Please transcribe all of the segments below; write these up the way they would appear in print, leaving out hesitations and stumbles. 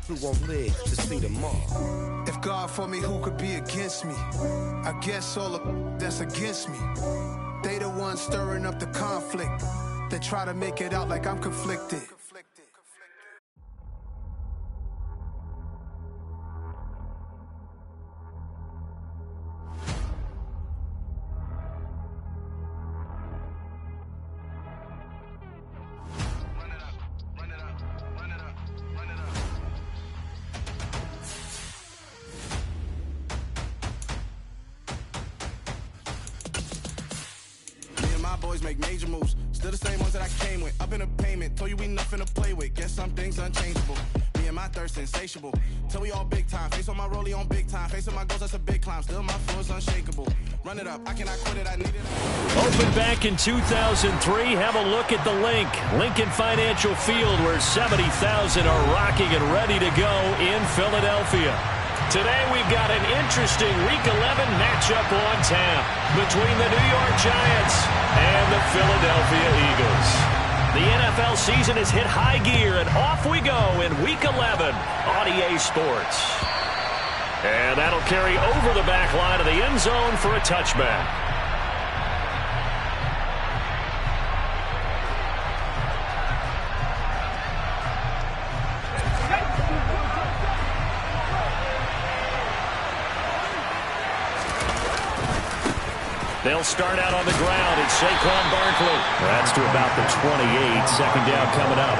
who won't live to see tomorrow. If God for me, who could be against me? I guess all the that's against me. They the ones stirring up the conflict. They try to make it out like I'm conflicted. Make major moves, still the same ones that I came with. Up in a payment, told you we nothing to play with. Guess some things unchangeable. Me and my thirst insatiable. Till we all big time. Face on my rollie on big time. Face on my goals, that's a big climb. Still my flow is unshakable. Run it up, I cannot quit it. I need it. Opened back in 2003. Have a look at the link. Lincoln Financial Field, where 70,000 are rocking and ready to go in Philadelphia. Today we've got an interesting Week 11 matchup on tap between the New York Giants and the Philadelphia Eagles. The NFL season has hit high gear, and off we go in Week 11 on EA Sports. And that'll carry over the back line of the end zone for a touchback. They'll start out on the ground. It's Saquon Barkley. That's to about the 28. Second down coming up.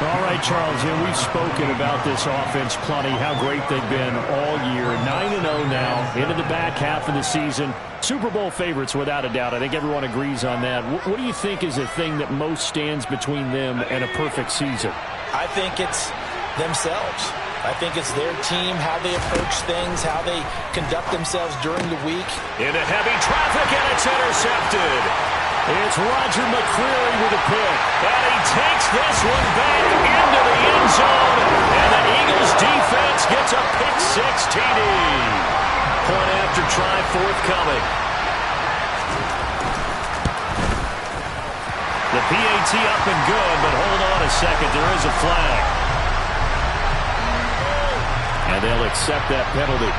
All right, Charles, we've spoken about this offense plenty, how great they've been all year. 9-0 now, into the back half of the season. Super Bowl favorites, without a doubt. I think everyone agrees on that. What do you think is the thing that most stands between them and a perfect season? I think it's themselves. I think it's their team, how they approach things, how they conduct themselves during the week. Into heavy traffic, and it's intercepted. It's Roger McCreary with a pick. And he takes this one back into the end zone. And the Eagles defense gets a pick-six TD. Point after try forthcoming. The PAT up and good, but hold on a second. There is a flag. And they'll accept that penalty.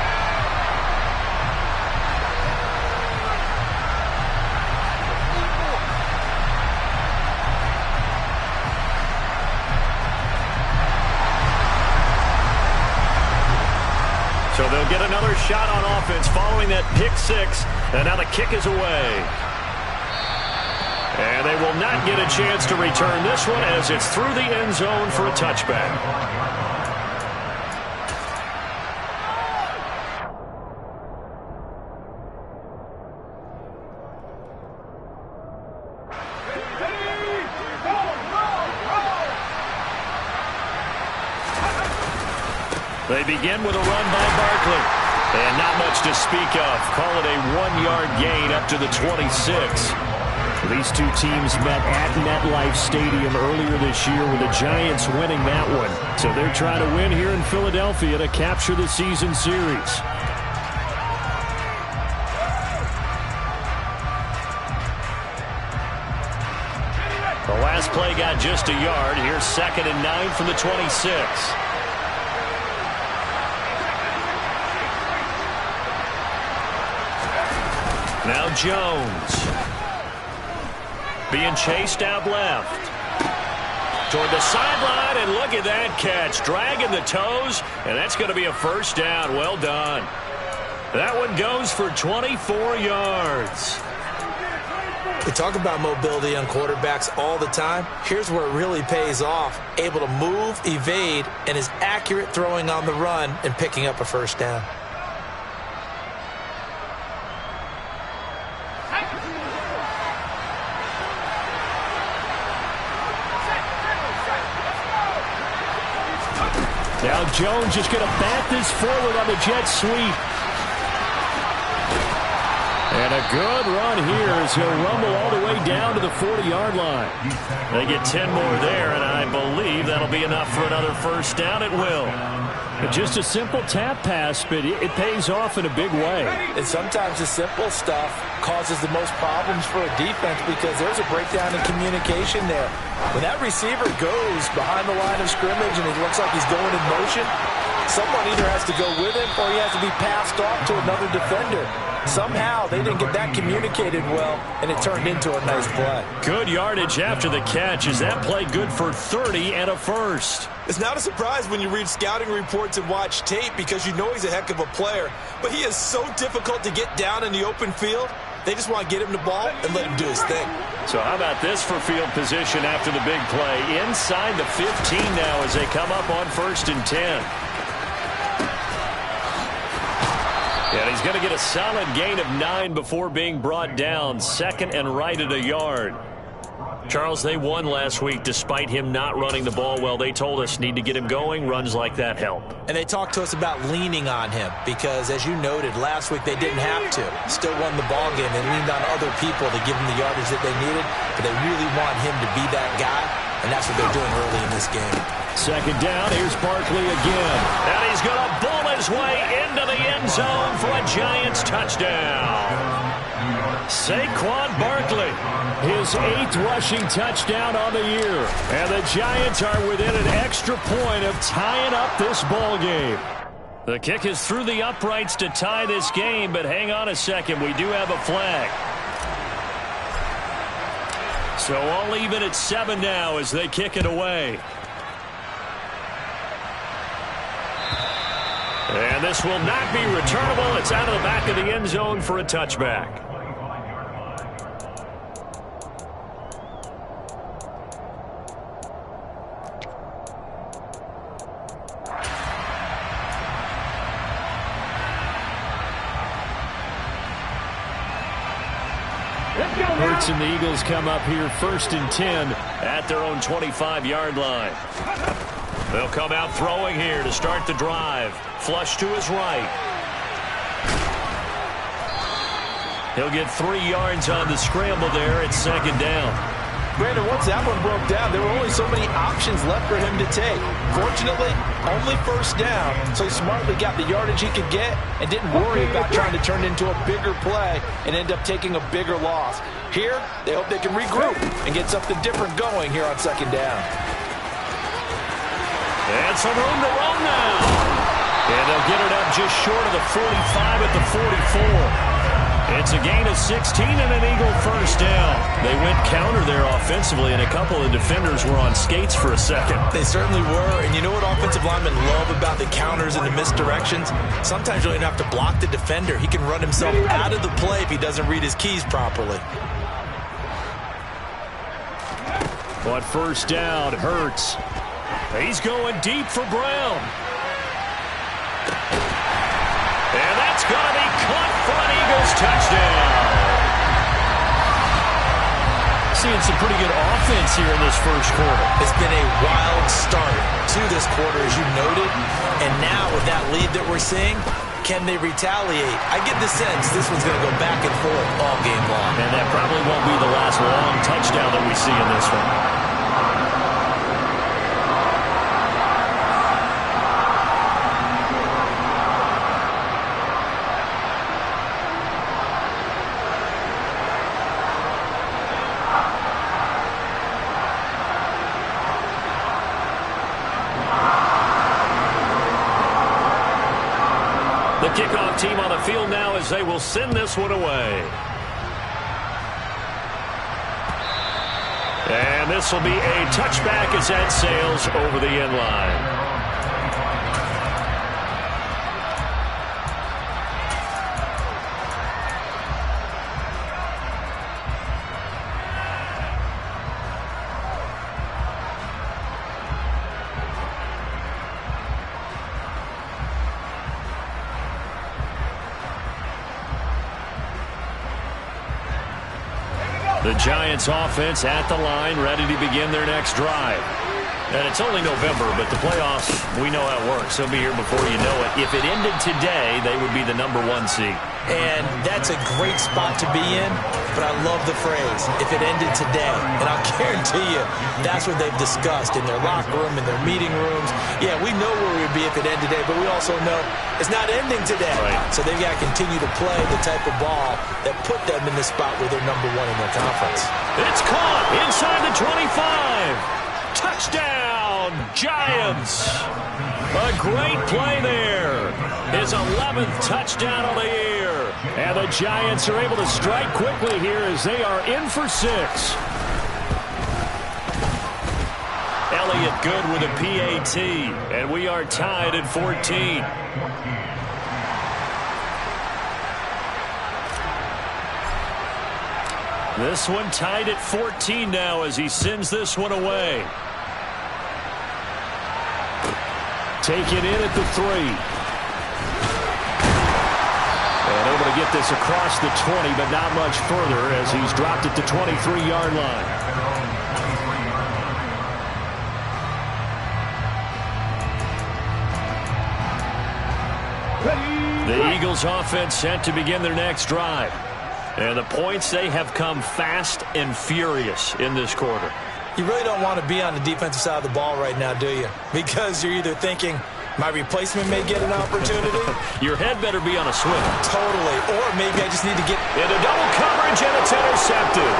So they'll get another shot on offense following that pick-six. And now the kick is away. And they will not get a chance to return this one as it's through the end zone for a touchback. They begin with a run by Barkley. And not much to speak of. Call it a 1-yard gain up to the 26. These two teams met at MetLife Stadium earlier this year with the Giants winning that one. So they're trying to win here in Philadelphia to capture the season series. The last play got just a yard. Here's 2nd and 9 from the 26. Now Jones. Being chased out left. Toward the sideline, and look at that catch. Dragging the toes, and that's going to be a first down. Well done. That one goes for 24 yards. We talk about mobility on quarterbacks all the time. Here's where it really pays off. Able to move, evade, and is accurate throwing on the run and picking up a first down. Now Jones is going to bat this forward on the jet sweep. And a good run here as he'll rumble all the way down to the 40-yard line. They get 10 more there, and I believe that'll be enough for another first down. It will. Just a simple tap pass, but it pays off in a big way. And sometimes the simple stuff causes the most problems for a defense because there's a breakdown in communication there. When that receiver goes behind the line of scrimmage and it looks like he's going in motion, someone either has to go with him or he has to be passed off to another defender. Somehow they didn't get that communicated well, and it turned into a nice play. Good yardage after the catch. Is that play good for 30 and a first? It's not a surprise when you read scouting reports and watch tape because you know he's a heck of a player. But he is so difficult to get down in the open field. They just want to get him the ball and let him do his thing. So how about this for field position after the big play? Inside the 15 now as they come up on 1st and 10. And he's going to get a solid gain of 9 before being brought down. 2nd and right at a yard. Charles, they won last week despite him not running the ball well. They told us need to get him going. Runs like that help. And they talked to us about leaning on him because, as you noted, last week they didn't have to. Still won the ball game. They leaned on other people to give him the yardage that they needed, but they really want him to be that guy, and that's what they're doing early in this game. 2nd down. Here's Barkley again. And he's going to bull his way into the end zone for a Giants touchdown. Saquon Barkley, his 8th rushing touchdown on the year. And the Giants are within an extra point of tying up this ball game. The kick is through the uprights to tie this game, but hang on a second. We do have a flag. So all even at 7 now as they kick it away. And this will not be returnable. It's out of the back of the end zone for a touchback. Hurts and the Eagles come up here 1st and 10 at their own 25-yard line. They'll come out throwing here to start the drive. Flush to his right. He'll get 3 yards on the scramble there at 2nd down. Brandon, once that one broke down, there were only so many options left for him to take. Fortunately, only 1st down, so he smartly got the yardage he could get and didn't worry about trying to turn it into a bigger play and end up taking a bigger loss. Here, they hope they can regroup and get something different going here on 2nd down. And some room to run now. And they'll get it up just short of the 45 at the 44. It's a gain of 16 and an Eagle 1st down. They went counter there offensively, and a couple of defenders were on skates for a second. They certainly were, and you know what offensive linemen love about the counters and the misdirections? Sometimes you don't even have to block the defender. He can run himself out of the play if he doesn't read his keys properly. On 1st down, Hurts. He's going deep for Brown. And that's going to be caught for an Eagles touchdown. Seeing some pretty good offense here in this 1st quarter. It's been a wild start to this quarter, as you noted. And now with that lead that we're seeing, can they retaliate? I get the sense this one's going to go back and forth all game long. And that probably won't be the last long touchdown that we see in this one. The kickoff team on the field now as they will send this one away. And this will be a touchback as that sails over the end line. The Giants offense at the line, ready to begin their next drive. And it's only November, but the playoffs, we know how it works. They'll be here before you know it. If it ended today, they would be the #1 seed. And that's a great spot to be in, but I love the phrase, if it ended today. And I'll guarantee you, that's what they've discussed in their locker room, in their meeting rooms. Yeah, we know where we would be if it ended today, but we also know it's not ending today. Right. So they've got to continue to play the type of ball that put them in the spot where they're #1 in their conference. It's caught inside the 25. Touchdown, Giants. A great play there. His 11th touchdown of the year. And the Giants are able to strike quickly here as they are in for 6. Elliott good with a PAT. And we are tied at 14. This one tied at 14 now as he sends this one away. Take it in at the 3. And able to get this across the 20, but not much further as he's dropped at the 23-yard line. The Eagles offense set to begin their next drive. And the points, they have come fast and furious in this quarter. You really don't want to be on the defensive side of the ball right now, do you? Because you're either thinking, my replacement may get an opportunity. Your head better be on a swivel. Totally. Or maybe I just need to get into double coverage, and it's intercepted.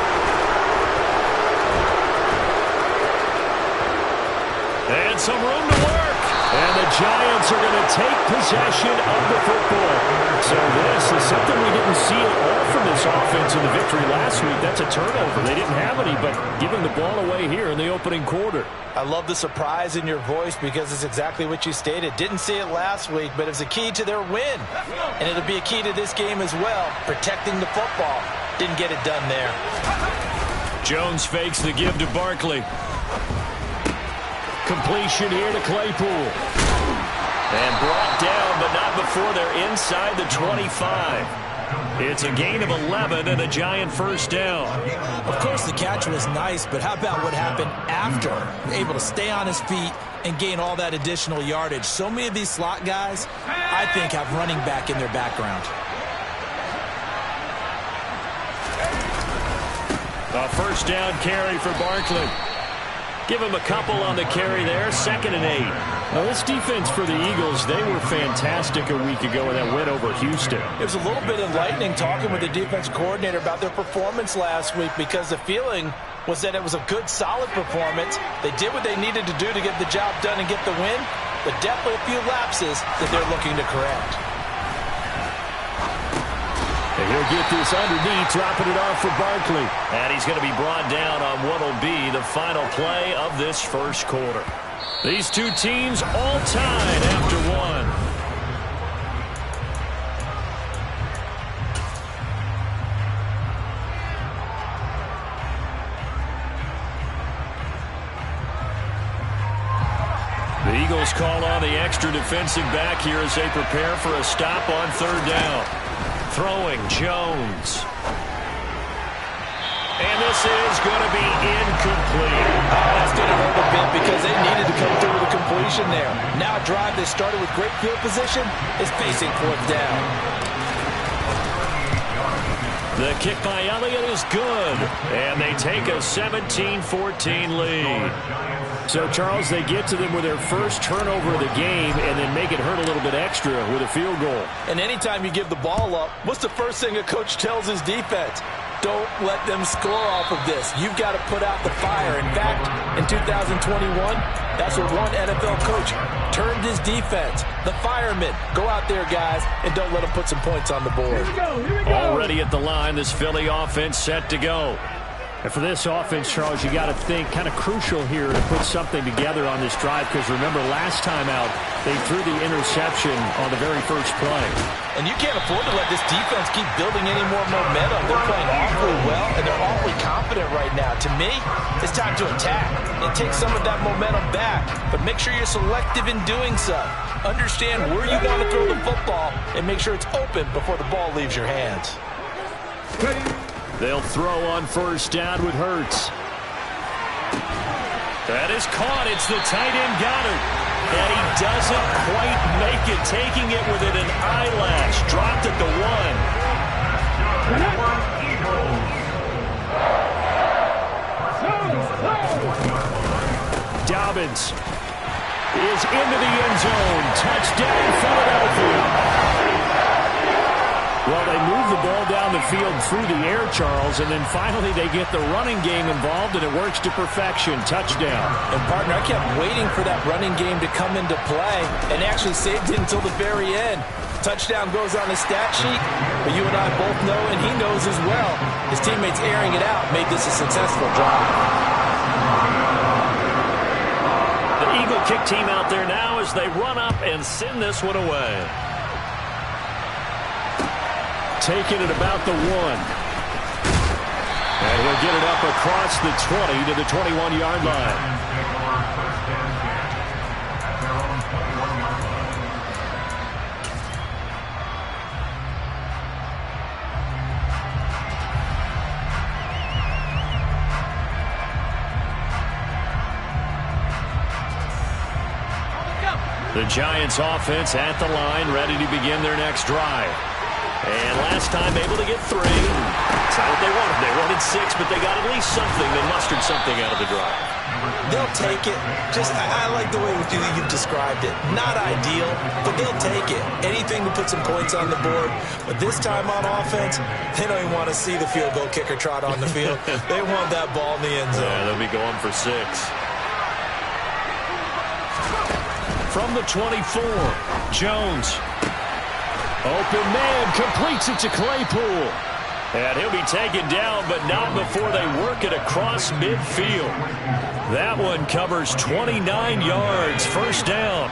And some room to work. And the Giants are going to take possession of the football. So this is something we didn't see at all from this offense in the victory last week. That's a turnover. They didn't have any, but giving the ball away here in the opening quarter. I love the surprise in your voice because it's exactly what you stated. Didn't see it last week, but it was a key to their win. And it'll be a key to this game as well, protecting the football. Didn't get it done there. Jones fakes the give to Barkley. Completion here to Claypool. And brought down, but not before they're inside the 25. It's a gain of 11 and a Giant first down. Of course, the catch was nice, but how about what happened after? Able to stay on his feet and gain all that additional yardage. So many of these slot guys, I think, have running back in their background. A first down carry for Barkley. Give him a couple on the carry there. 2nd and 8. Now, this defense for the Eagles, they were fantastic a week ago in that win over Houston. It was a little bit enlightening talking with the defense coordinator about their performance last week because the feeling was that it was a good, solid performance. They did what they needed to do to get the job done and get the win, but definitely a few lapses that they're looking to correct. And he'll get this underneath, dropping it off for Barkley. And he's going to be brought down on what will be the final play of this first quarter. These two teams all tied after one. The Eagles call on the extra defensive back here as they prepare for a stop on 3rd down. Throwing Jones. And this is going to be incomplete. Oh, that's going to hurt a bit because they needed to come through with a completion there. Now a drive that started with great field position is facing 4th down. The kick by Elliott is good. And they take a 17-14 lead. So, Charles, they get to them with their first turnover of the game and then make it hurt a little bit extra with a field goal. And anytime you give the ball up, what's the first thing a coach tells his defense? Don't let them score off of this. You've got to put out the fire. In fact, in 2021, that's what one NFL coach termed his defense. The firemen. Go out there, guys, and don't let them put some points on the board. Here we go. Already at the line, this Philly offense set to go. And for this offense, Charles, you got to think kind of crucial here to put something together on this drive because remember last time out they threw the interception on the very first play. And you can't afford to let this defense keep building any more momentum. They're playing awfully well and they're awfully confident right now. To me, it's time to attack and take some of that momentum back. But make sure you're selective in doing so. Understand where you want to throw the football and make sure it's open before the ball leaves your hands. They'll throw on first down with Hurts. That is caught. It's the tight end Goddard. And he doesn't quite make it, taking it within an eyelash. Dropped at the 1. Dobbins is into the end zone. Touchdown, Philadelphia. Well, they move the ball down the field through the air, Charles, and then finally they get the running game involved, and it works to perfection. Touchdown. And, partner, I kept waiting for that running game to come into play and actually saved it until the very end. Touchdown goes on the stat sheet, but you and I both know, and he knows as well, his teammates airing it out made this a successful drive. The Eagle kick team out there now as they run up and send this one away. Taking it about the 1. And he'll get it up across the 20 to the 21-yard line. The Giants offense at the line, ready to begin their next drive. And last time able to get 3. That's not what they wanted. They wanted 6, but they got at least something. They mustered something out of the drive. They'll take it. I like the way you've described it. Not ideal, but they'll take it. Anything to put some points on the board. But this time on offense, they don't even want to see the field goal kicker trot on the field. They want that ball in the end zone. Yeah, they'll be going for 6. From the 24, Jones. Open man, completes it to Claypool. And he'll be taken down, but not before they work it across midfield. That one covers 29 yards, first down.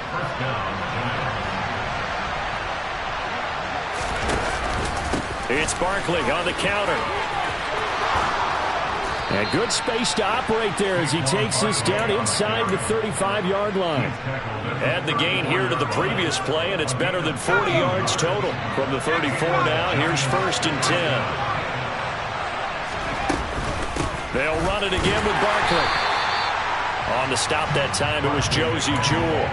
It's Barkley on the counter. And good space to operate there as he takes this down inside the 35-yard line. Add the gain here to the previous play, and it's better than 40 yards total. From the 34 now, here's 1st and 10. They'll run it again with Barkley. On the stop that time, it was Josie Jewell.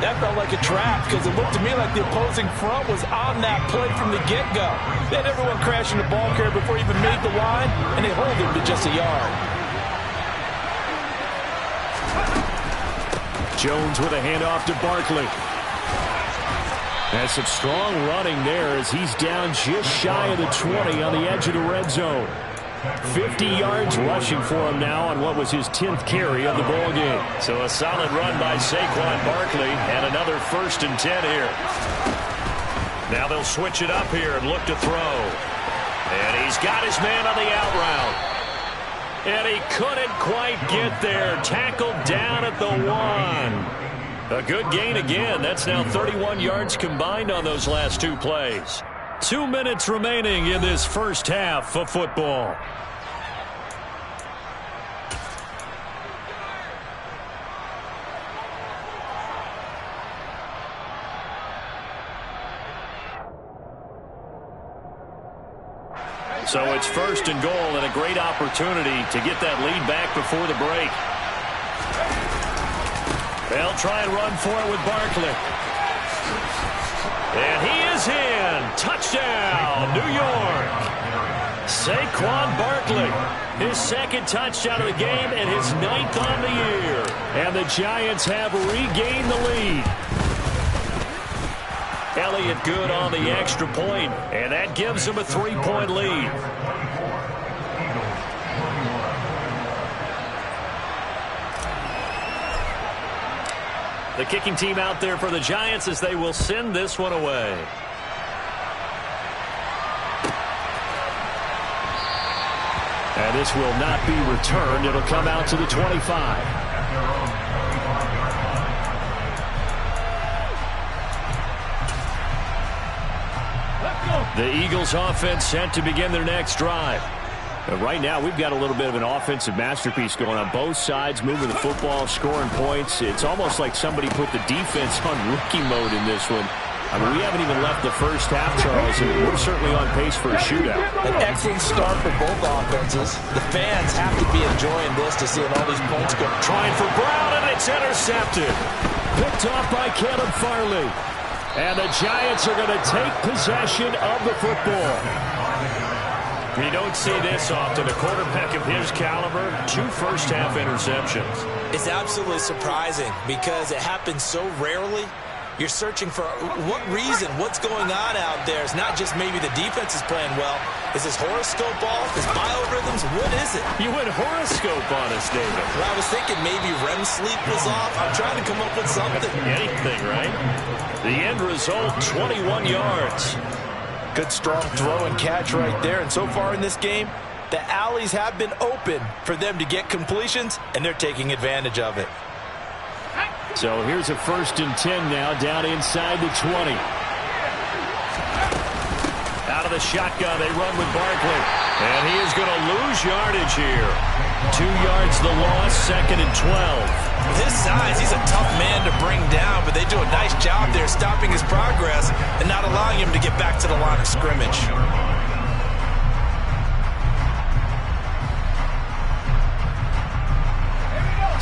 That felt like a trap because it looked to me like the opposing front was on that play from the get-go. They had everyone crashing the ball carrier before he even made the line, and they hold him to just a yard. Jones with a handoff to Barkley. That's some strong running there as he's down just shy of the 20 on the edge of the red zone. 50 yards rushing for him now on what was his 10th carry of the ball game. So a solid run by Saquon Barkley and another 1st and 10 here. Now they'll switch it up here and look to throw. And he's got his man on the out route. And he couldn't quite get there. Tackled down at the 1. A good gain again. That's now 31 yards combined on those last 2 plays. 2 minutes remaining in this first half of football. So it's 1st and goal and a great opportunity to get that lead back before the break. They'll try and run for it with Barkley. And he is in. Touchdown, New York. Saquon Barkley, his 2nd touchdown of the game and his 9th on the year. And the Giants have regained the lead. Elliott good on the extra point, and that gives them a 3-point lead. The kicking team out there for the Giants as they will send this one away. And this will not be returned. It'll come out to the 25. The Eagles offense set to begin their next drive. Right now, we've got a little bit of an offensive masterpiece going on. Both sides moving the football, scoring points. It's almost like somebody put the defense on rookie mode in this one. I mean, we haven't even left the first half, Charles, and we're certainly on pace for a shootout. An excellent start for both offenses. The fans have to be enjoying this to see all these points go. Trying for Brown, and it's intercepted. Picked off by Caleb Farley. And the Giants are going to take possession of the football. You don't see this often. A quarterback of his caliber, 2 first-half interceptions. It's absolutely surprising because it happens so rarely. You're searching for what reason, what's going on out there. It's not just maybe the defense is playing well. Is this horoscope off? Is biorhythms? What is it? You went horoscope on us, David. Well, I was thinking maybe REM sleep was off. I'm trying to come up with something. Anything, right? The end result, 21 yards. Good strong throw and catch right there. And so far in this game, the alleys have been open for them to get completions, and they're taking advantage of it. So here's a 1st and 10 now, down inside the 20. Out of the shotgun, they run with Barkley. And he is going to lose yardage here. 2 yards the loss, 2nd and 12. With his size, he's a tough man to bring down, but they do a nice job there stopping his progress and not allowing him to get back to the line of scrimmage.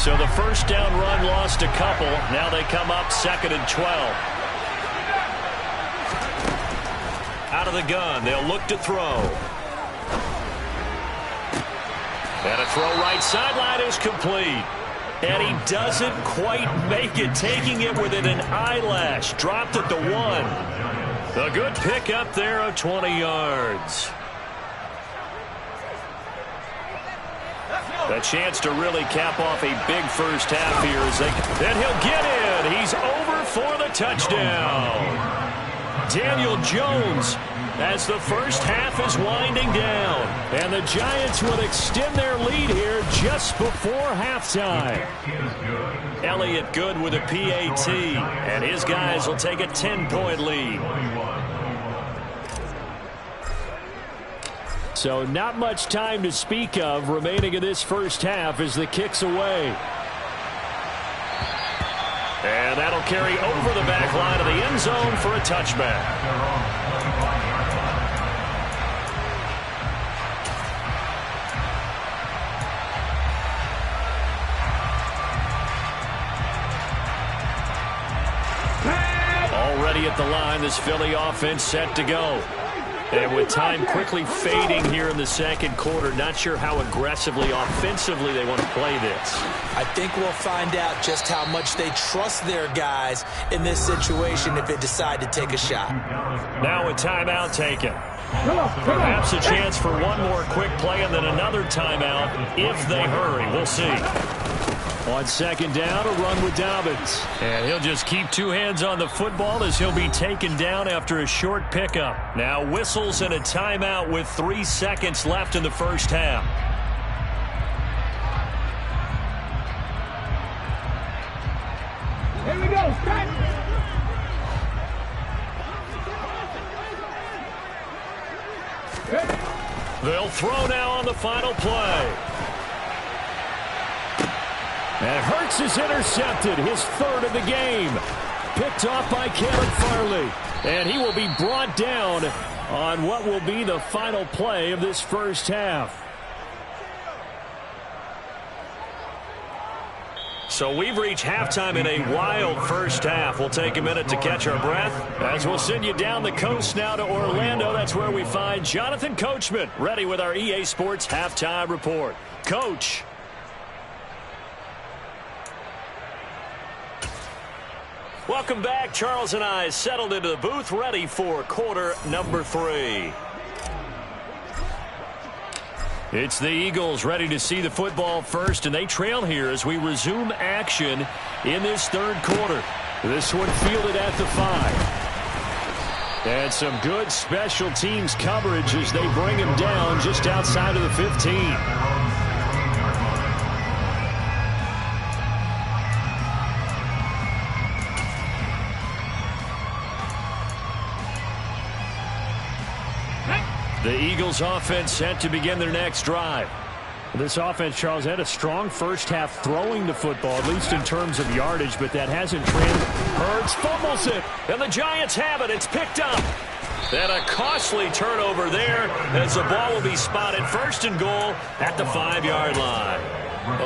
So the first down run lost a couple. Now they come up 2nd and 12. Out of the gun, they'll look to throw. And a throw right sideline is complete. And he doesn't quite make it, taking it within an eyelash. Dropped at the 1. A good pickup there of 20 yards. A chance to really cap off a big first half here as then he'll get in. He's over for the touchdown. Daniel Jones as the first half is winding down. And the Giants will extend their lead here just before halftime. Elliott Good with a PAT. And his guys will take a 10-point lead. So not much time to speak of remaining in this first half as the kick's away. And that'll carry over the back line of the end zone for a touchback. Already at the line, this Philly offense set to go. And with time quickly fading here in the second quarter, not sure how aggressively, offensively they want to play this. I think we'll find out just how much they trust their guys in this situation if they decide to take a shot. Now a timeout taken. Perhaps a chance for one more quick play and then another timeout if they hurry. We'll see. On 2nd down, a run with Dobbins. And he'll just keep 2 hands on the football as he'll be taken down after a short pickup. Now whistles and a timeout with 3 seconds left in the first half. Here we go. They'll throw now on the final play. And Hurts is intercepted, his 3rd of the game. Picked off by Caleb Farley. And he will be brought down on what will be the final play of this first half. So we've reached halftime in a wild first half. We'll take a minute to catch our breath as we'll send you down the coast now to Orlando. That's where we find Jonathan Coachman ready with our EA Sports Halftime Report. Coach. Welcome back. Charles and I settled into the booth, ready for quarter number 3. It's the Eagles ready to see the football first, and they trail here as we resume action in this 3rd quarter. This one fielded at the 5. And some good special teams coverage as they bring him down just outside of the 15. The Eagles offense set to begin their next drive. This offense, Charles, had a strong first half throwing the football, at least in terms of yardage, but that hasn't Hurts fumbles it, and the Giants have it. It's picked up. And a costly turnover there as the ball will be spotted first and goal at the 5-yard line.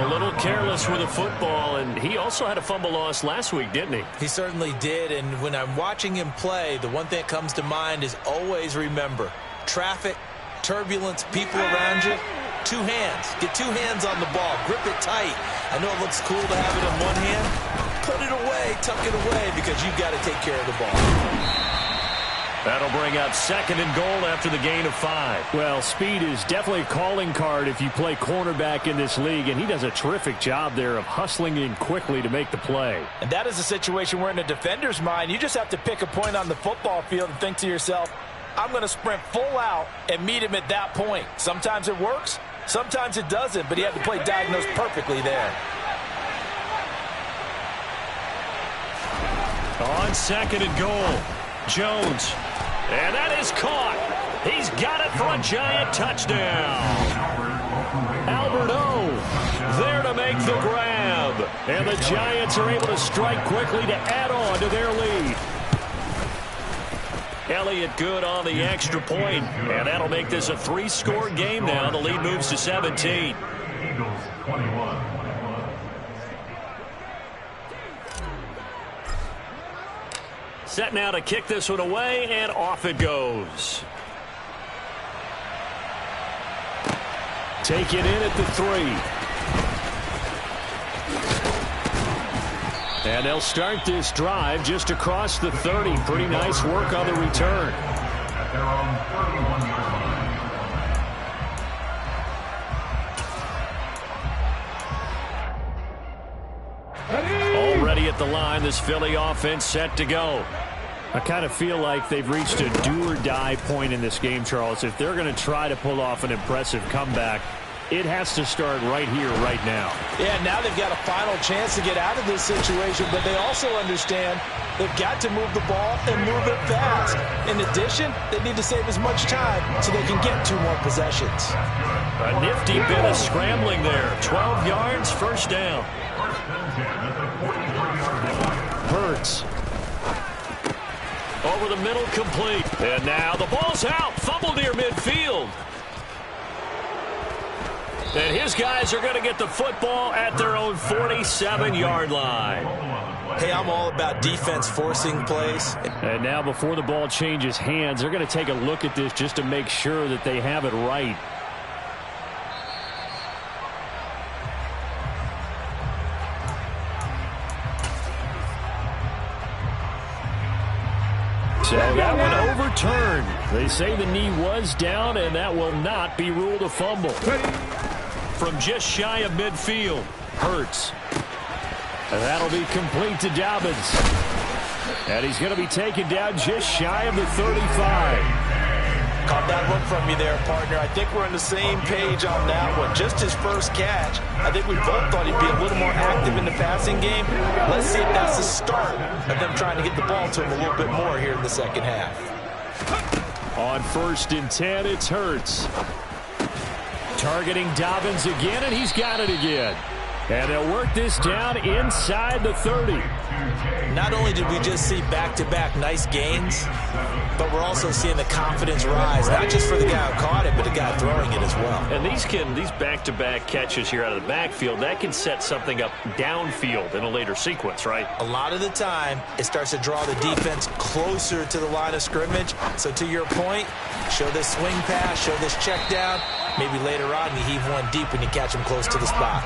A little careless with the football, and he also had a fumble loss last week, didn't he? He certainly did, and when I'm watching him play, the one thing that comes to mind is always remember, traffic, turbulence, people around you, two hands. Get two hands on the ball. Grip it tight. I know it looks cool to have it in one hand. Put it away, tuck it away, because you've got to take care of the ball. That'll bring up second and goal after the gain of 5. Well, speed is definitely a calling card if you play cornerback in this league, and he does a terrific job there of hustling in quickly to make the play. And that is a situation where in a defender's mind, you just have to pick a point on the football field and think to yourself, I'm going to sprint full out and meet him at that point. Sometimes it works, sometimes it doesn't, but he had to play diagnosed perfectly there. On second and goal, Jones. And that is caught. He's got it for a Giant touchdown. Albert O there to make the grab. And the Giants are able to strike quickly to add on to their lead. Elliott good on the extra point, and that'll make this a 3-score game now. The lead moves to 17. Eagles 21. Set now to kick this one away, and off it goes. Take it in at the 3. And they'll start this drive just across the 30. Pretty nice work on the return. At their own 31-yard line. Already at the line, this Philly offense set to go. I kind of feel like they've reached a do-or-die point in this game, Charles. If they're going to try to pull off an impressive comeback, it has to start right here, right now. Yeah, now they've got a final chance to get out of this situation, but they also understand they've got to move the ball and move it fast. In addition, they need to save as much time so they can get 2 more possessions. A nifty bit of scrambling there. 12 yards, first down. Hurts. Over the middle, complete. And now the ball's out. Fumble near midfield. And his guys are going to get the football at their own 47-yard line. Hey, I'm all about defense forcing plays. And now before the ball changes hands, they're going to take a look at this just to make sure that they have it right. So that one overturned. They say the knee was down, and that will not be ruled a fumble. From just shy of midfield, Hurts. And that'll be complete to Dobbins. And he's going to be taken down just shy of the 35. Caught that look from you there, partner. I think we're on the same page on that one. Just his first catch. I think we both thought he'd be a little more active in the passing game. Let's see if that's the start of them trying to get the ball to him a little bit more here in the second half. On 1st and 10, it's Hurts. Targeting Dobbins again, and he's got it again. And they'll work this down inside the 30. Not only did we just see back-to-back nice gains, but we're also seeing the confidence rise, not just for the guy who caught it, but the guy throwing it as well. And these back-to-back catches here out of the backfield, that can set something up downfield in a later sequence, right? A lot of the time, it starts to draw the defense closer to the line of scrimmage. So to your point, show this swing pass, show this check down. Maybe later on you heave one deep and you catch him close to the spot.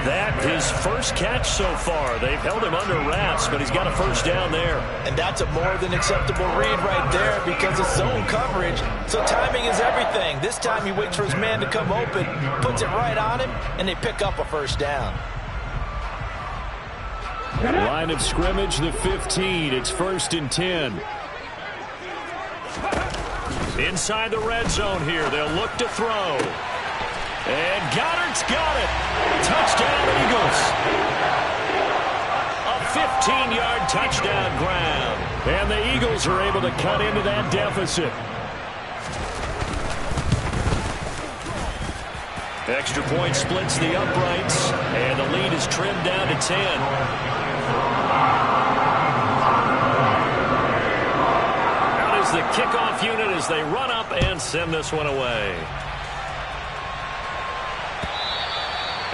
That his first catch so far. They've held him under wraps, but he's got a first down there. And that's a more than acceptable read right there because of zone coverage. So timing is everything. This time he waits for his man to come open, puts it right on him, and they pick up a first down. Line of scrimmage, the 15. It's 1st and 10. Inside the red zone here. They'll look to throw. And Goddard's got it. Touchdown, Eagles. A 15-yard touchdown grab. And the Eagles are able to cut into that deficit. Extra point splits the uprights, and the lead is trimmed down to 10. Out is the kickoff unit as they run up and send this one away.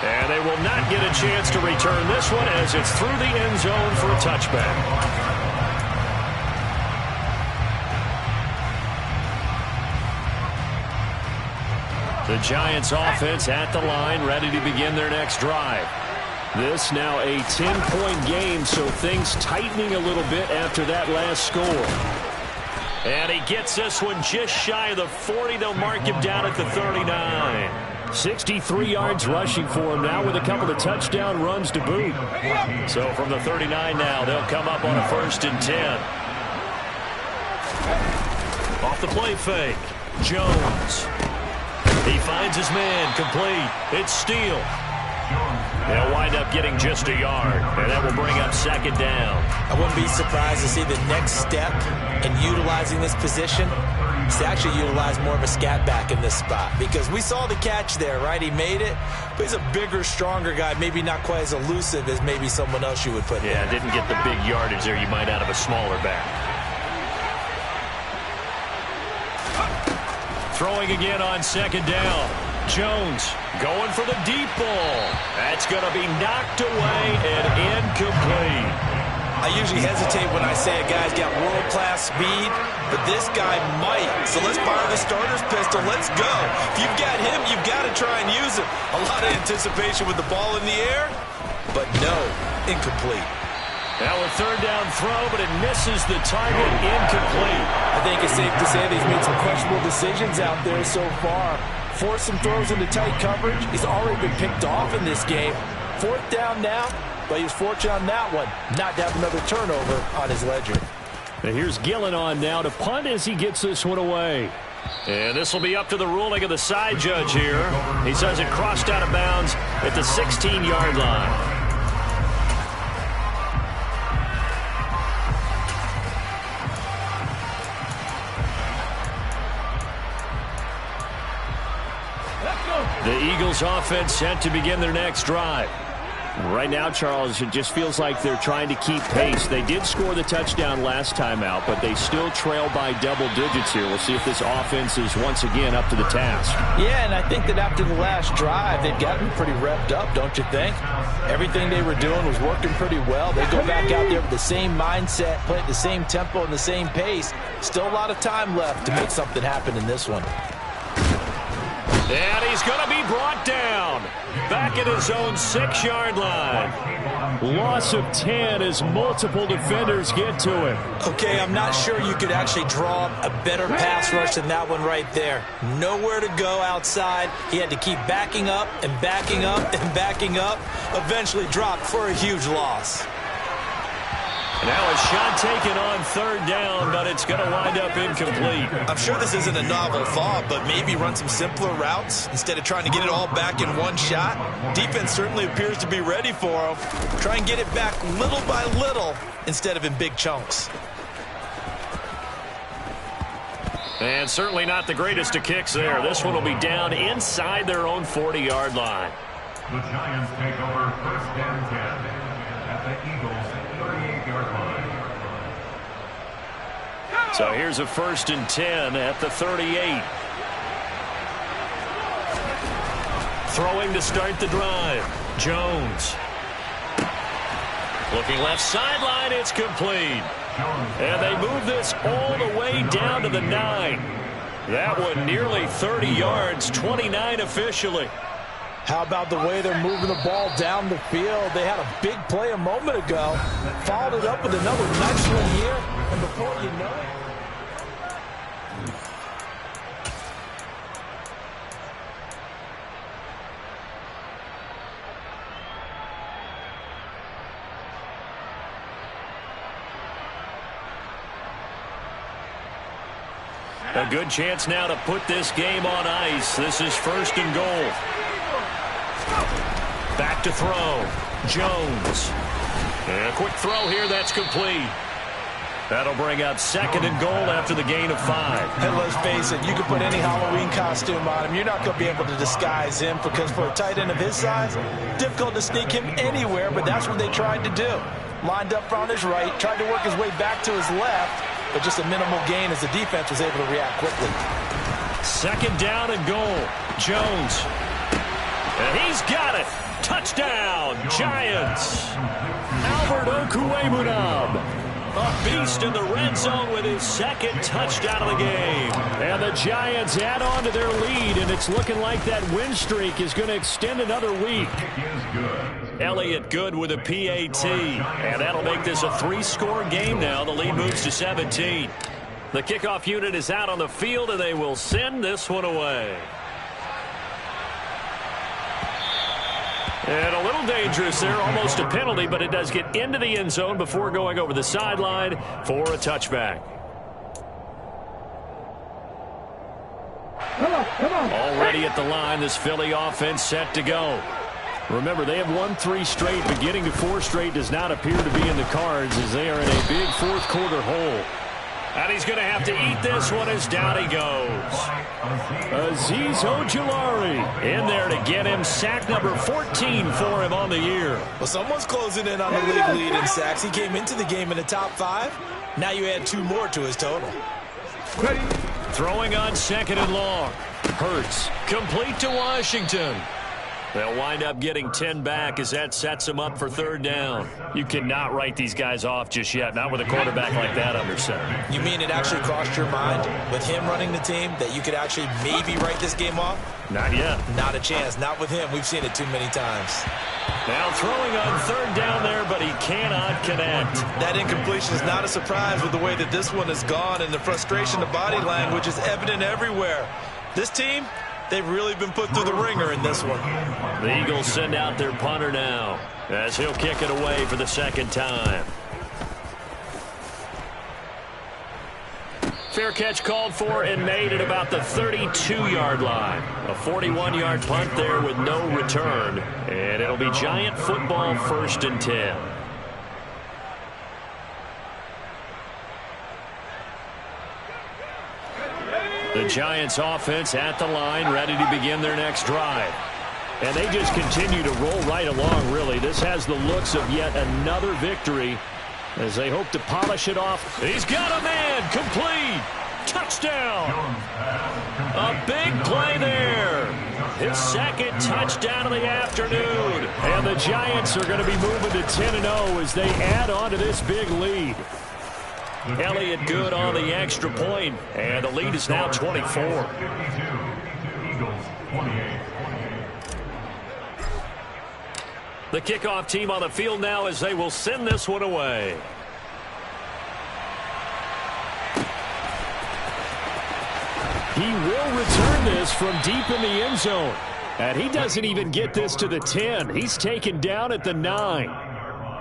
And they will not get a chance to return this one as it's through the end zone for a touchback. The Giants offense at the line, ready to begin their next drive. This now a 10-point game, so things tightening a little bit after that last score. And he gets this one just shy of the 40. They'll mark him down at the 39. 63 yards rushing for him now with a couple of touchdown runs to boot. So from the 39 now, they'll come up on a 1st and 10. Off the play fake, Jones. He finds his man, complete. It's Steele. They'll wind up getting just a yard, and that will bring up 2nd down. I wouldn't be surprised to see the next step in utilizing this position is to actually utilize more of a scat back in this spot, because we saw the catch there, right? He made it, but he's a bigger, stronger guy, maybe not quite as elusive as maybe someone else you would put in. Yeah, didn't get the big yardage there you might out of a smaller back. Throwing again on 2nd down. Jones going for the deep ball. That's going to be knocked away and incomplete. I usually hesitate when I say a guy's got world-class speed, but this guy might. So let's fire the starter's pistol. Let's go. If you've got him, you've got to try and use him. A lot of anticipation with the ball in the air, but no, incomplete. Now a 3rd down throw, but it misses the target, incomplete. I think it's safe to say that he's made some questionable decisions out there so far. Forced some throws into tight coverage. He's already been picked off in this game. 4th down now, but he was fortunate on that one not to have another turnover on his ledger. Now here's Gillen on now to punt as he gets this one away. And this will be up to the ruling of the side judge here. He says it crossed out of bounds at the 16-yard line. The Eagles offense set to begin their next drive. Right now, Charles, it just feels like they're trying to keep pace. They did score the touchdown last time out, but they still trail by double digits here. We'll see if this offense is once again up to the task. Yeah, and I think that after the last drive, they've gotten pretty revved up, don't you think? Everything they were doing was working pretty well. They go back out there with the same mindset, play at the same tempo and the same pace. Still a lot of time left to make something happen in this one. And he's going to be brought down back at his own 6-yard line. Loss of 10 as multiple defenders get to him. Okay, I'm not sure you could actually draw a better pass rush than that one right there. Nowhere to go outside. He had to keep backing up and backing up and backing up. Eventually dropped for a huge loss. Now a shot taken on 3rd down, but it's going to wind up incomplete. I'm sure this isn't a novel thought, but maybe run some simpler routes instead of trying to get it all back in one shot. Defense certainly appears to be ready for him. Try and get it back little by little instead of in big chunks. And certainly not the greatest of kicks there. This one will be down inside their own 40-yard line. The Giants take over 1st and 10 at the Eagles' 38-yard line. So here's a 1st and 10 at the 38. Throwing to start the drive. Jones. Looking left sideline, it's complete. And they move this all the way down to the 9. That one nearly 30 yards, 29 officially. How about the way they're moving the ball down the field? They had a big play a moment ago. Followed it up with another nice one here. And before you know it, a good chance now to put this game on ice. This is 1st and goal. Back to throw. Jones. And a quick throw here. That's complete. That'll bring up 2nd and goal after the gain of 5. And let's face it, you can put any Halloween costume on him. You're not going to be able to disguise him because for a tight end of his size, difficult to sneak him anywhere, but that's what they tried to do. Lined up on his right, tried to work his way back to his left, but just a minimal gain as the defense was able to react quickly. 2nd down and goal. Jones. And he's got it. Touchdown, Giants. Albert Okwuegbunam. A beast in the red zone with his 2nd touchdown of the game. And the Giants add on to their lead, and it's looking like that win streak is going to extend another week. Elliott Good with a PAT, and that'll make this a 3-score game now. The lead moves to 17. The kickoff unit is out on the field, and they will send this one away. And a little dangerous there, almost a penalty, but it does get into the end zone before going over the sideline for a touchback. Already at the line, this Philly offense set to go. Remember, they have won 3 straight, but getting to 4 straight does not appear to be in the cards as they are in a big 4th quarter hole. And he's going to have to eat this one as down he goes. Azeez Ojulari in there to get him sack number 14 for him on the year. Well, someone's closing in on the league lead in sacks. He came into the game in the top 5. Now you add 2 more to his total. Ready. Throwing on 2nd and long. Hurts. Complete to Washington. They'll wind up getting 10 back as that sets them up for 3rd down. You cannot write these guys off just yet, not with a quarterback like that under center. You mean it actually crossed your mind with him running the team that you could actually maybe write this game off? Not yet. Not a chance. Not with him. We've seen it too many times. Now throwing on 3rd down there, but he cannot connect. That incompletion is not a surprise with the way that this one has gone, and the frustration, the body language is evident everywhere. This team, they've really been put through the ringer in this one. The Eagles send out their punter now as he'll kick it away for the 2nd time. Fair catch called for and made at about the 32-yard line. A 41-yard punt there with no return. And it'll be Giant football 1st and 10. The Giants offense at the line, ready to begin their next drive. And they just continue to roll right along, really. This has the looks of yet another victory as they hope to polish it off. He's got a man, complete, touchdown. A big play there. His 2nd touchdown of the afternoon. And the Giants are going to be moving to 10-0 as they add on to this big lead. Elliott Good on the extra point, and the lead is now 24. Eagles 28. The kickoff team on the field now as they will send this one away. He will return this from deep in the end zone. And he doesn't even get this to the 10. He's taken down at the 9.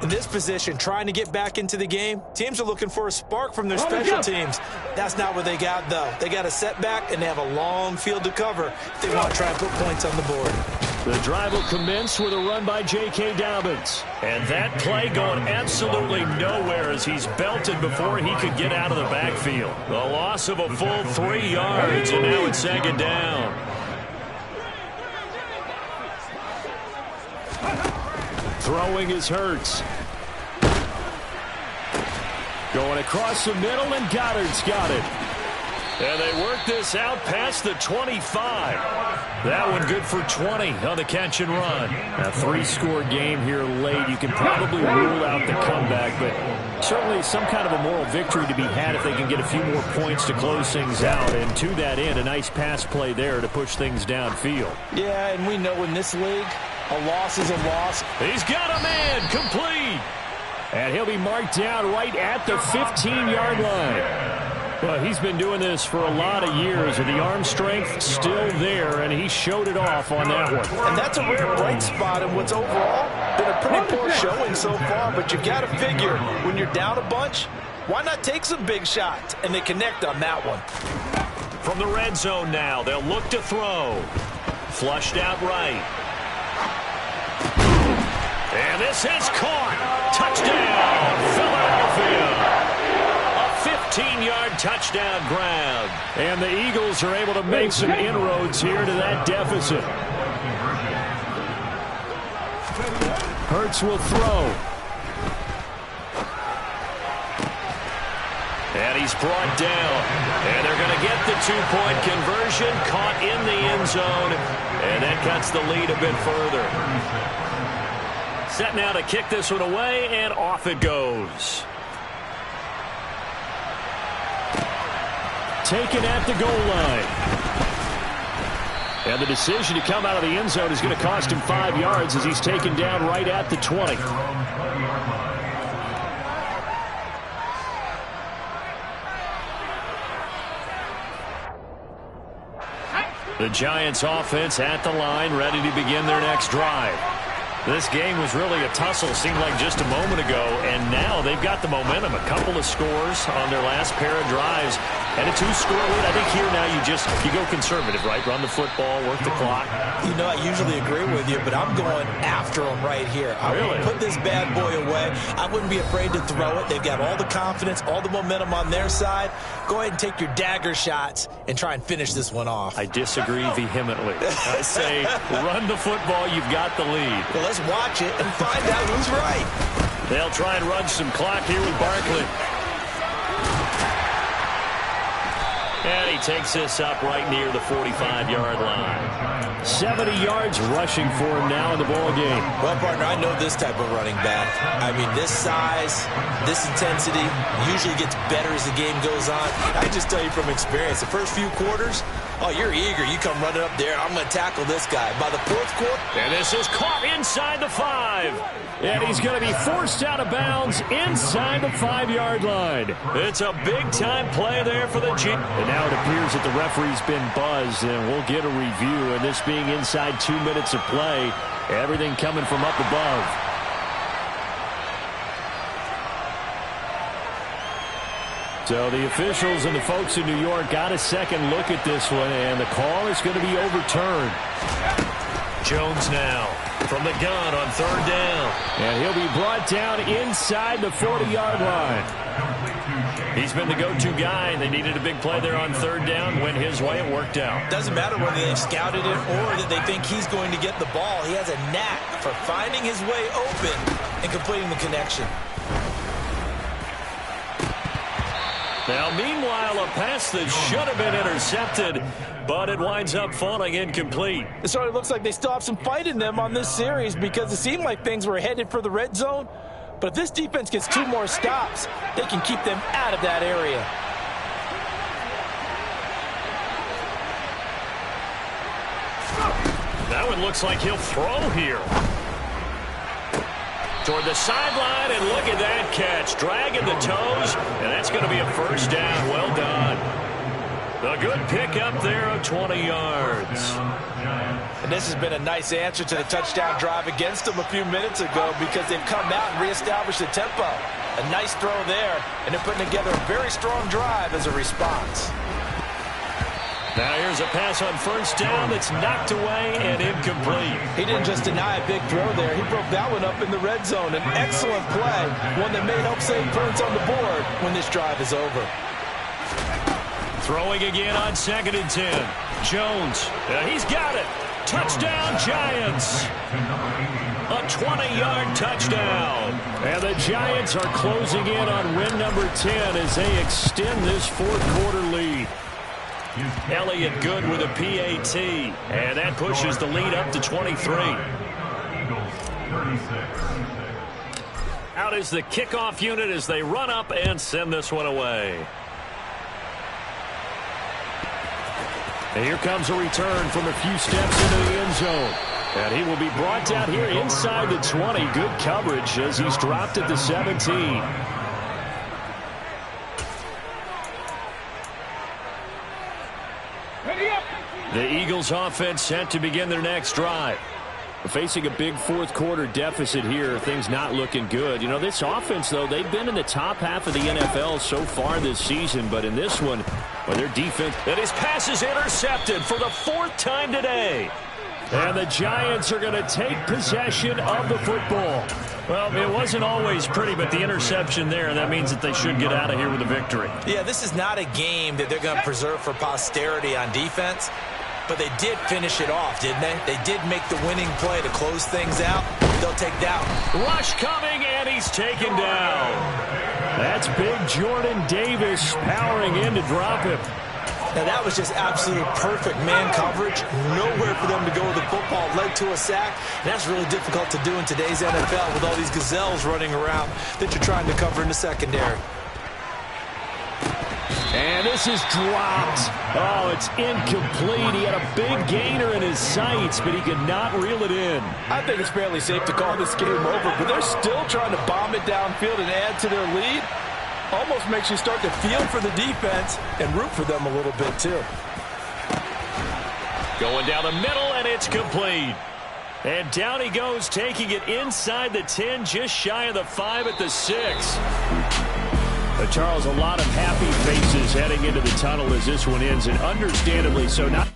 In this position, trying to get back into the game, teams are looking for a spark from their special teams. That's not what they got, though. They got a setback, and they have a long field to cover if they want to try and put points on the board. The drive will commence with a run by J.K. Dobbins. And that play going absolutely nowhere as he's belted before he could get out of the backfield. The loss of a full 3 yards, and now it's 2nd down. Throwing is Hurts. Going across the middle, and Goddard's got it. And they work this out past the 25. That one good for 20 on the catch and run. A 3-score game here late. You can probably rule out the comeback, but certainly some kind of a moral victory to be had if they can get a few more points to close things out. And to that end, a nice pass play there to push things downfield. Yeah, and we know in this league, a loss is a loss. He's got a man, complete. And he'll be marked down right at the 15-yard line. Well, he's been doing this for a lot of years, and the arm strength still there, and he showed it off on that one. And that's a rare bright spot in what's overall been a pretty poor showing so far, but you've got to figure when you're down a bunch, why not take some big shots? And they connect on that one. From the red zone now, they'll look to throw. Flushed out right. And this is caught. Touchdown, Philadelphia. A 14-yard touchdown grab. And the Eagles are able to make some inroads here to that deficit. Hurts will throw. And he's brought down. And they're going to get the two-point conversion, caught in the end zone. And that cuts the lead a bit further. Set now to kick this one away, and off it goes. Taken at the goal line. And the decision to come out of the end zone is going to cost him 5 yards as he's taken down right at the 20. The Giants offense at the line, ready to begin their next drive. This game was really a tussle, seemed like just a moment ago, and now they've got the momentum. A couple of scores on their last pair of drives, and a 2-score lead. I think here now you go conservative, right? Run the football, work the clock. You know, I usually agree with you, but I'm going after them right here. I would put this bad boy away. I wouldn't be afraid to throw it. They've got all the confidence, all the momentum on their side. Go ahead and take your dagger shots and try and finish this one off. I disagree vehemently. I say run the football. You've got the lead. Well, let's watch it and find out who's right. They'll try and run some clock here with Barkley. And he takes this up right near the 45-yard line. 70 yards rushing for him now in the ball game. Well, partner, I know this type of running back. I mean, this size, this intensity usually gets better as the game goes on. I just tell you from experience, the first few quarters, oh, you're eager. You come running up there, I'm going to tackle this guy. By the fourth quarter, and this is caught inside the 5. And he's going to be forced out of bounds inside the 5-yard line. It's a big-time play there for the G. And now it appears that the referee's been buzzed, and we'll get a review. And this being inside 2 minutes of play, everything coming from up above. So the officials and the folks in New York got a second look at this one, and the call is going to be overturned. Jones now from the gun on third down. And he'll be brought down inside the 40-yard line. He's been the go-to guy, and they needed a big play there on third down. Went his way, it worked out. Doesn't matter whether they've scouted it or that they think he's going to get the ball. He has a knack for finding his way open and completing the connection. Now, meanwhile, a pass that should have been intercepted, but it winds up falling incomplete. It sort of looks like they still have some fight in them on this series because it seemed like things were headed for the red zone. But if this defense gets 2 more stops, they can keep them out of that area. That one looks like he'll throw here. Toward the sideline, and look at that catch. Dragging the toes, and that's going to be a first down. Well done. A good pickup there of 20 yards. And this has been a nice answer to the touchdown drive against them a few minutes ago because they've come out and reestablished the tempo. A nice throw there, and they're putting together a very strong drive as a response. Now here's a pass on first down that's knocked away and incomplete. He didn't just deny a big throw there. He broke that one up in the red zone. An excellent play, one that may help save points on the board when this drive is over. Throwing again on 2nd and 10. Jones, he's got it. Touchdown, Giants. A 20-yard touchdown. And the Giants are closing in on win number 10 as they extend this fourth-quarter lead. Elliott good with a PAT, and that pushes the lead up to 23. Out is the kickoff unit as they run up and send this one away. And here comes a return from a few steps into the end zone. And he will be brought down here inside the 20. Good coverage as he's dropped at the 17. The Eagles offense set to begin their next drive. Facing a big fourth-quarter deficit here, things not looking good. You know, this offense, though, they've been in the top half of the NFL so far this season, but in this one, well, their defense... And his pass is intercepted for the 4th time today. And the Giants are going to take possession of the football. Well, it wasn't always pretty, but the interception there, that means that they should get out of here with a victory. Yeah, this is not a game that they're going to preserve for posterity on defense, but they did finish it off, didn't they? They did make the winning play to close things out. They'll take that one. Rush coming, and he's taken down. That's big Jordan Davis powering in to drop him. Now, that was just absolute perfect man coverage. Nowhere for them to go with the football. Led to a sack. And that's really difficult to do in today's NFL with all these gazelles running around that you're trying to cover in the secondary. And this is dropped. Oh, it's incomplete. He had a big gainer in his sights, but he could not reel it in. I think it's fairly safe to call this game over, but they're still trying to bomb it downfield and add to their lead. Almost makes you start to feel for the defense and root for them a little bit, too. Going down the middle, and it's complete. And down he goes, taking it inside the 10, just shy of the 5 at the 6. But Charles, a lot of happy faces heading into the tunnel as this one ends, and understandably so. Not